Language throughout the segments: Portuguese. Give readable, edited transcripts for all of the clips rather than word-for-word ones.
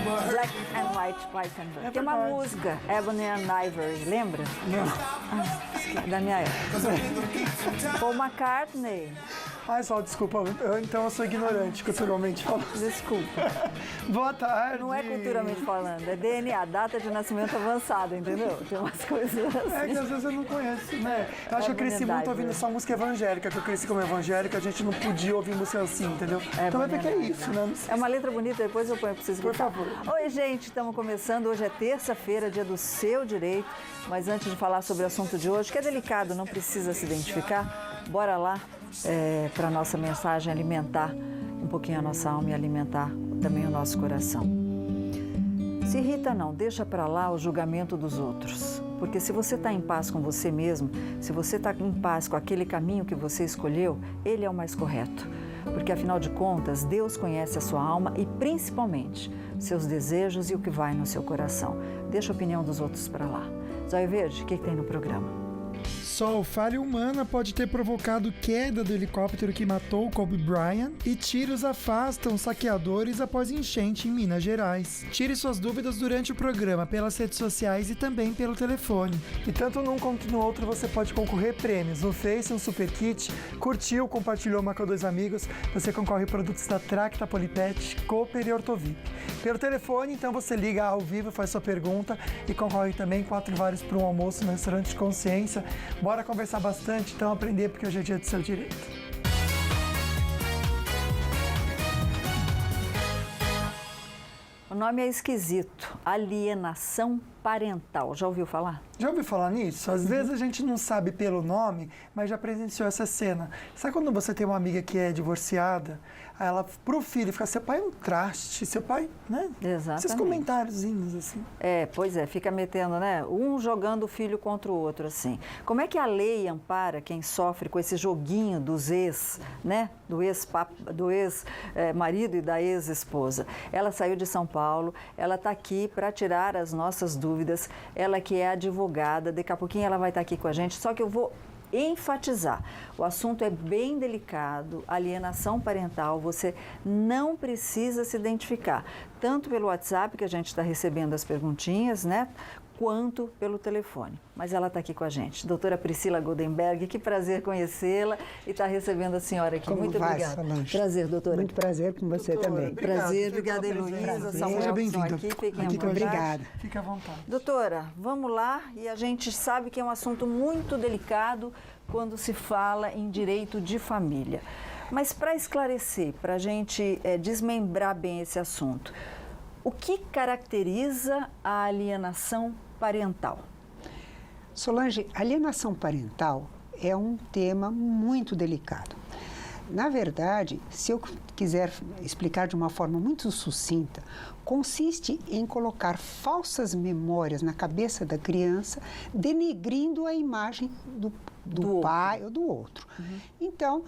Black and White Panther. Tem uma música, Ebony and Ivory, lembra? Não. Da minha época. Paul McCartney. Ai, Sol, desculpa. Então eu sou ignorante, culturalmente falando. Desculpa. Boa tarde. Não é culturalmente falando, é DNA, data de nascimento avançada, entendeu? Tem umas coisas assim. É que às vezes eu não conheço, né? Eu acho que eu cresci muito ouvindo só música evangélica, que eu cresci como evangélica, a gente não podia ouvir música assim, entendeu? Então é porque é isso, né? Não sei. É uma letra bonita, depois eu ponho pra vocês Por escutar. favor. Oi, gente, estamos começando. Hoje é terça-feira, dia do seu direito. Mas antes de falar sobre o assunto de hoje, que é delicado, não precisa se identificar, bora lá para a nossa mensagem alimentar um pouquinho a nossa alma e alimentar também o nosso coração. Se irrita não, deixa para lá o julgamento dos outros. Porque se você está em paz com você mesmo, se você está em paz com aquele caminho que você escolheu, ele é o mais correto. Porque afinal de contas, Deus conhece a sua alma e principalmente seus desejos e o que vai no seu coração. Deixa a opinião dos outros para lá. Zóio Verde, o que tem no programa? Sol, falha humana pode ter provocado queda do helicóptero que matou Kobe Bryant e tiros afastam saqueadores após enchente em Minas Gerais. Tire suas dúvidas durante o programa pelas redes sociais e também pelo telefone. E tanto num quanto no outro você pode concorrer prêmios. No Face, um super kit, curtiu, compartilhou, marcou 2 amigos, você concorre produtos da Tracta Polipet, Cooper e Ortovip. Pelo telefone, então você liga ao vivo, faz sua pergunta e concorre também 4 vários para um almoço no restaurante de Consciência. Bora conversar bastante, então aprender, porque hoje é dia do seu direito. O nome é esquisito, alienação parental. Já ouviu falar? Já ouviu falar nisso? Às vezes a gente não sabe pelo nome, mas já presenciou essa cena. Sabe quando você tem uma amiga que é divorciada, aí ela pro filho fica, seu pai é um traste, seu pai, né? Exatamente. Esses comentáriozinhos assim. Pois é, fica metendo, né? Um jogando o filho contra o outro, assim. Como é que a lei ampara quem sofre com esse joguinho dos ex, né? Do ex-marido e da ex-esposa? Ela saiu de São Paulo, ela está aqui para tirar as nossas dúvidas, ela que é advogada, daqui a pouquinho ela vai estar aqui com a gente, só que eu vou enfatizar, o assunto é bem delicado, alienação parental, você não precisa se identificar, tanto pelo WhatsApp, que a gente está recebendo as perguntinhas, né, quanto pelo telefone. Mas ela está aqui com a gente. Doutora Priscila Goldenberg, que prazer conhecê-la e estar recebendo a senhora aqui. Como muito vai, obrigada. Solange? Prazer, doutora. Muito prazer com você também. Obrigado, Prazer, obrigada, Heloísa. Seja bem-vinda. Aqui, fiquem à Aqui vontade. Obrigada. Fique à vontade. Doutora, vamos lá, e a gente sabe que é um assunto muito delicado quando se fala em direito de família. Mas para esclarecer, para a gente desmembrar bem esse assunto, o que caracteriza a alienação parental? Solange, alienação parental é um tema muito delicado. Na verdade, se eu quiser explicar de uma forma muito sucinta, consiste em colocar falsas memórias na cabeça da criança, denegrindo a imagem do pai ou do outro. Uhum. Então,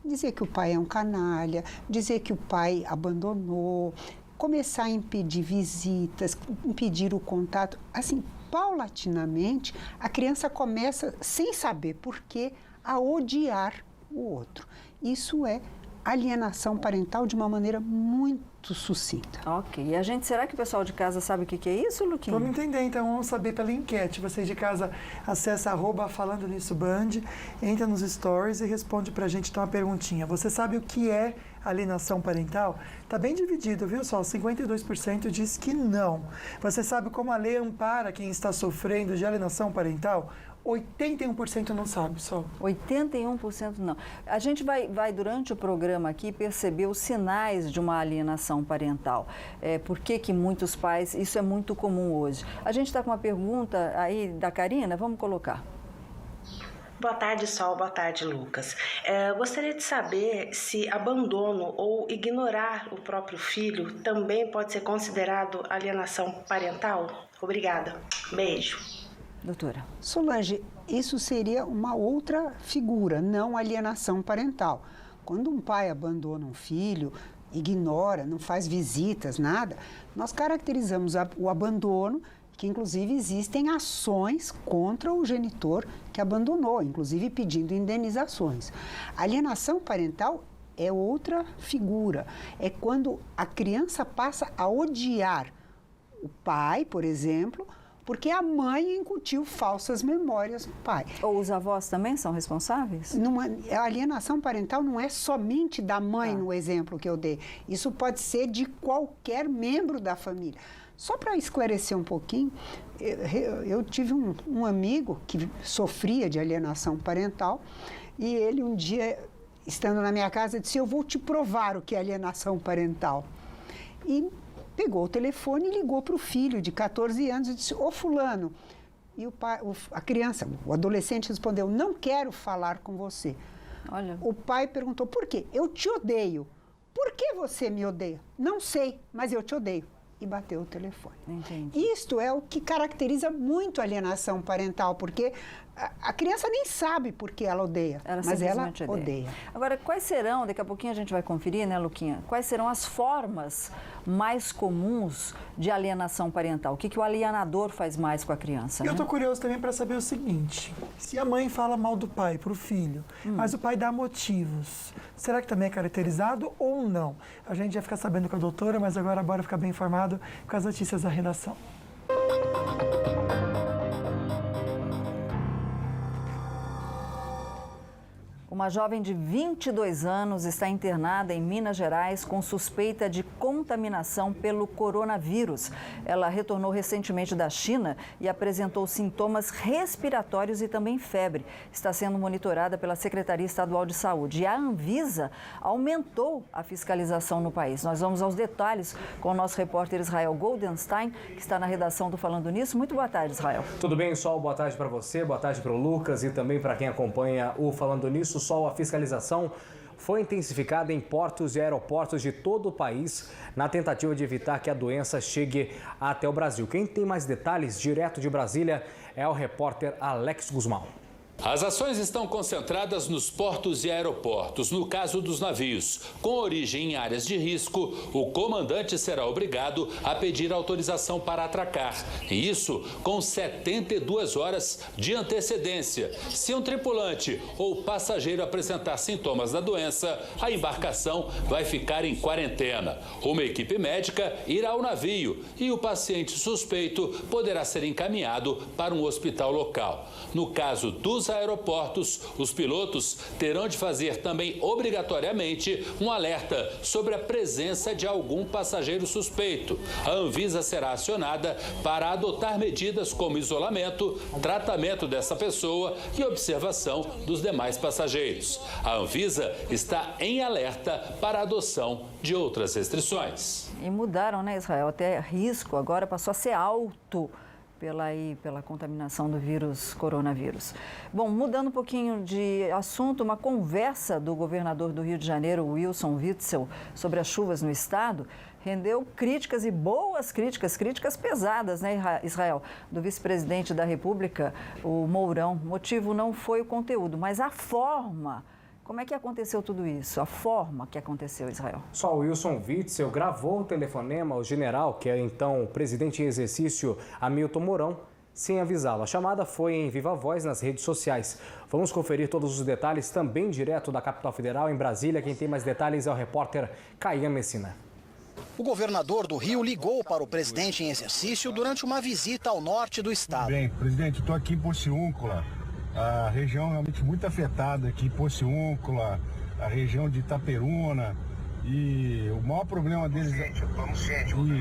dizer que o pai é um canalha, dizer que o pai abandonou, começar a impedir visitas, impedir o contato, assim, paulatinamente, a criança começa, sem saber por quê, a odiar o outro. Isso é alienação parental de uma maneira muito sucinta. Ok. E será que o pessoal de casa sabe o que é isso, Luquinha? Vamos entender, então, vamos saber pela enquete. Vocês de casa, acessa @falando nisso Band, entra nos stories e responde pra gente então a perguntinha. Você sabe o que é alienação parental? Tá bem dividido, viu, Sol? 52% diz que não. Você sabe como a lei ampara quem está sofrendo de alienação parental? 81% não sabe, Sol. 81% não. A gente vai durante o programa aqui perceber os sinais de uma alienação parental. Por que muitos pais, isso é muito comum hoje. A gente está com uma pergunta aí da Karina, vamos colocar. Boa tarde, Sol. Boa tarde, Lucas. Gostaria de saber se abandono ou ignorar o próprio filho também pode ser considerado alienação parental? Obrigada. Beijo. Doutora. Solange, isso seria uma outra figura, não alienação parental. Quando um pai abandona um filho, ignora, não faz visitas, nada, nós caracterizamos o abandono, que inclusive existem ações contra o genitor que abandonou, inclusive pedindo indenizações. A alienação parental é outra figura. É quando a criança passa a odiar o pai, por exemplo, porque a mãe incutiu falsas memórias no pai. Ou os avós também são responsáveis? A alienação parental não é somente da mãe, no exemplo que eu dei. Isso pode ser de qualquer membro da família. Só para esclarecer um pouquinho, eu tive um amigo que sofria de alienação parental e ele um dia, estando na minha casa, disse: eu vou te provar o que é alienação parental. E pegou o telefone e ligou para o filho de 14 anos e disse: ô fulano. E a criança, o adolescente respondeu: não quero falar com você. Olha. O pai perguntou: por quê? Eu te odeio. Por que você me odeia? Não sei, mas eu te odeio. E bateu o telefone. Entendi. Isto é o que caracteriza muito a alienação parental, porque a criança nem sabe por que ela odeia, mas ela odeia. Agora, quais serão, daqui a pouquinho a gente vai conferir, né, Luquinha, quais serão as formas mais comuns de alienação parental? O que o alienador faz mais com a criança? Eu tô curioso também para saber o seguinte: se a mãe fala mal do pai para o filho, mas o pai dá motivos, será que também é caracterizado ou não? A gente já fica sabendo com a doutora, mas agora bora ficar bem informado com as notícias da redação. Uma jovem de 22 anos está internada em Minas Gerais com suspeita de contaminação pelo coronavírus. Ela retornou recentemente da China e apresentou sintomas respiratórios e também febre. Está sendo monitorada pela Secretaria Estadual de Saúde. E a Anvisa aumentou a fiscalização no país. Nós vamos aos detalhes com o nosso repórter Israel Goldenstein, que está na redação do Falando Nisso. Muito boa tarde, Israel. Tudo bem, Sol? Boa tarde para você, boa tarde para o Lucas e também para quem acompanha o Falando Nisso. Sol, a fiscalização foi intensificada em portos e aeroportos de todo o país na tentativa de evitar que a doença chegue até o Brasil. Quem tem mais detalhes direto de Brasília é o repórter Alex Guzmão. As ações estão concentradas nos portos e aeroportos. No caso dos navios com origem em áreas de risco, o comandante será obrigado a pedir autorização para atracar. E isso com 72 horas de antecedência. Se um tripulante ou passageiro apresentar sintomas da doença, a embarcação vai ficar em quarentena. Uma equipe médica irá ao navio e o paciente suspeito poderá ser encaminhado para um hospital local. No caso dos aeroportos, os pilotos terão de fazer também obrigatoriamente um alerta sobre a presença de algum passageiro suspeito. A Anvisa será acionada para adotar medidas como isolamento, tratamento dessa pessoa e observação dos demais passageiros. A Anvisa está em alerta para a adoção de outras restrições. E mudaram, né, Israel? Até risco agora passou a ser alto pela contaminação do coronavírus. Bom, mudando um pouquinho de assunto, uma conversa do governador do Rio de Janeiro, Wilson Witzel, sobre as chuvas no estado, rendeu críticas e boas críticas pesadas, né, Israel, do vice-presidente da República, o Mourão. O motivo não foi o conteúdo, mas a forma. Como é que aconteceu tudo isso? A forma que aconteceu, Israel? Só o Wilson Witzel gravou o telefonema ao general, que é então o presidente em exercício, Hamilton Mourão, sem avisá-lo. A chamada foi em viva voz nas redes sociais. Vamos conferir todos os detalhes também direto da capital federal, em Brasília. Quem tem mais detalhes é o repórter Caian Messina. O governador do Rio ligou para o presidente em exercício durante uma visita ao norte do estado. Bem, presidente, estou aqui em Porciúncula. A região realmente muito afetada aqui, Porciúncula, a região de Itaperuna, e o maior problema deles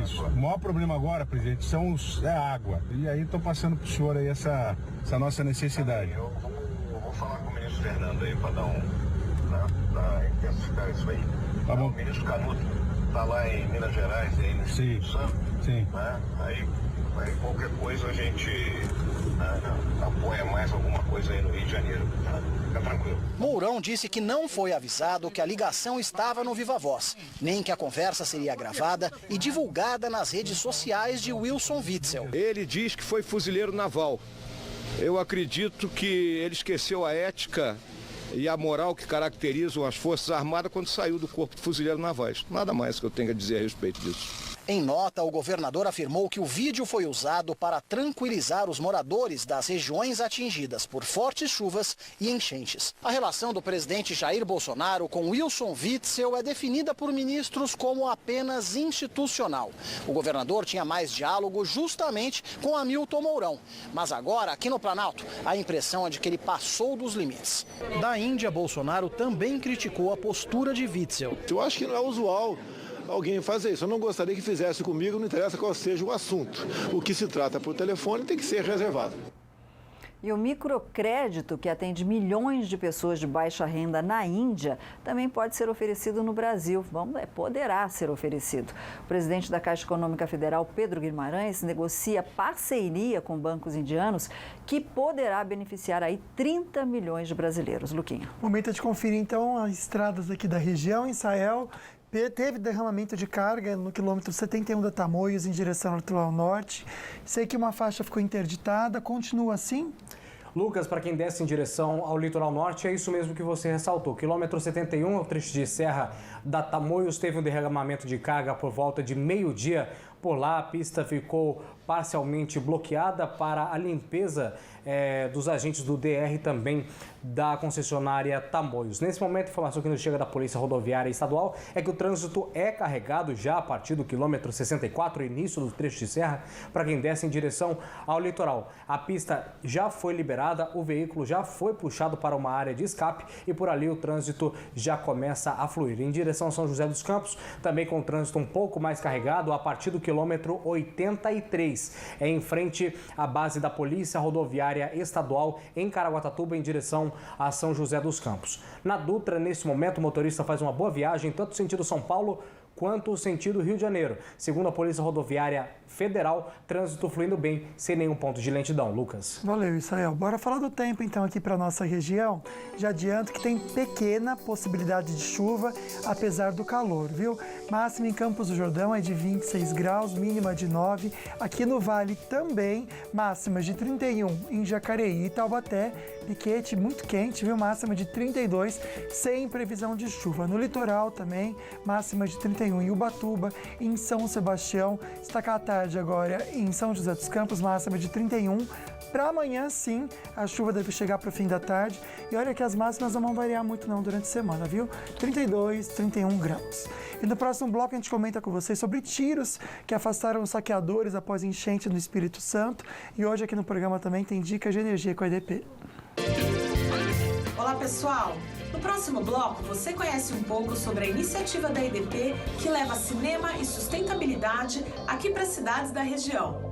isso. O maior problema agora, presidente, é a água. E aí estou passando para o senhor aí essa nossa necessidade. Eu vou falar com o ministro Fernando aí para dar intensificar isso aí. Tá bom. O ministro Canuto está lá em Minas Gerais, aí no Espírito Santo. Sim. Né? Aí qualquer coisa a gente apoia mais alguma coisa aí no Rio de Janeiro. Tá? Fica tranquilo. Mourão disse que não foi avisado que a ligação estava no Viva Voz, nem que a conversa seria gravada e divulgada nas redes sociais de Wilson Witzel. Ele diz que foi fuzileiro naval. Eu acredito que ele esqueceu a ética e a moral que caracterizam as Forças Armadas quando saiu do corpo de fuzileiros navais. Nada mais que eu tenha a dizer a respeito disso. Em nota, o governador afirmou que o vídeo foi usado para tranquilizar os moradores das regiões atingidas por fortes chuvas e enchentes. A relação do presidente Jair Bolsonaro com Wilson Witzel é definida por ministros como apenas institucional. O governador tinha mais diálogo justamente com Hamilton Mourão. Mas agora, aqui no Planalto, a impressão é de que ele passou dos limites. Da Índia, Bolsonaro também criticou a postura de Witzel. Eu acho que não é usual alguém fazer isso. Eu não gostaria que fizesse comigo, não interessa qual seja o assunto. O que se trata por telefone tem que ser reservado. E o microcrédito, que atende milhões de pessoas de baixa renda na Índia, também pode ser oferecido no Brasil. Poderá ser oferecido. O presidente da Caixa Econômica Federal, Pedro Guimarães, negocia parceria com bancos indianos que poderá beneficiar aí 30 milhões de brasileiros. Luquinha. Momento de conferir, então, as estradas aqui da região. Em Israel, teve derramamento de carga no quilômetro 71 da Tamoios, em direção ao litoral norte. Sei que uma faixa ficou interditada. Continua assim? Lucas, para quem desce em direção ao litoral norte, é isso mesmo que você ressaltou. Quilômetro 71, o trecho de serra da Tamoios, teve um derramamento de carga por volta de meio-dia. Por lá, a pista ficou parcialmente bloqueada para a limpeza dos agentes do DR, também da concessionária Tamoios. Nesse momento, a informação que nos chega da Polícia Rodoviária Estadual é que o trânsito é carregado já a partir do quilômetro 64, início do trecho de serra, para quem desce em direção ao litoral. A pista já foi liberada, o veículo já foi puxado para uma área de escape e por ali o trânsito já começa a fluir. Em direção a São José dos Campos, também com o trânsito um pouco mais carregado a partir do quilômetro 83, em frente à base da Polícia Rodoviária Estadual em Caraguatatuba, em direção a São José dos Campos. Na Dutra, nesse momento, o motorista faz uma boa viagem, tanto sentido São Paulo quanto sentido Rio de Janeiro. Segundo a Polícia Rodoviária Federal, trânsito fluindo bem, sem nenhum ponto de lentidão. Lucas. Valeu, Israel. Bora falar do tempo, então, aqui para nossa região. Já adianto que tem pequena possibilidade de chuva, apesar do calor, viu? Máxima em Campos do Jordão é de 26 graus, mínima de 9. Aqui no Vale também, máxima de 31 em Jacareí e Taubaté. Piquete muito quente, viu? Máxima de 32, sem previsão de chuva. No litoral também, máxima de 31 em Ubatuba, em São Sebastião. Destacar a tarde agora em São José dos Campos, máxima de 31. Para amanhã, sim, a chuva deve chegar para o fim da tarde. E olha que as máximas não vão variar muito não durante a semana, viu? 32, 31 graus. E no próximo bloco a gente comenta com vocês sobre tiros que afastaram os saqueadores após enchente no Espírito Santo. E hoje aqui no programa também tem dicas de energia com a EDP. Olá, pessoal! No próximo bloco, você conhece um pouco sobre a iniciativa da EDP que leva cinema e sustentabilidade aqui para as cidades da região.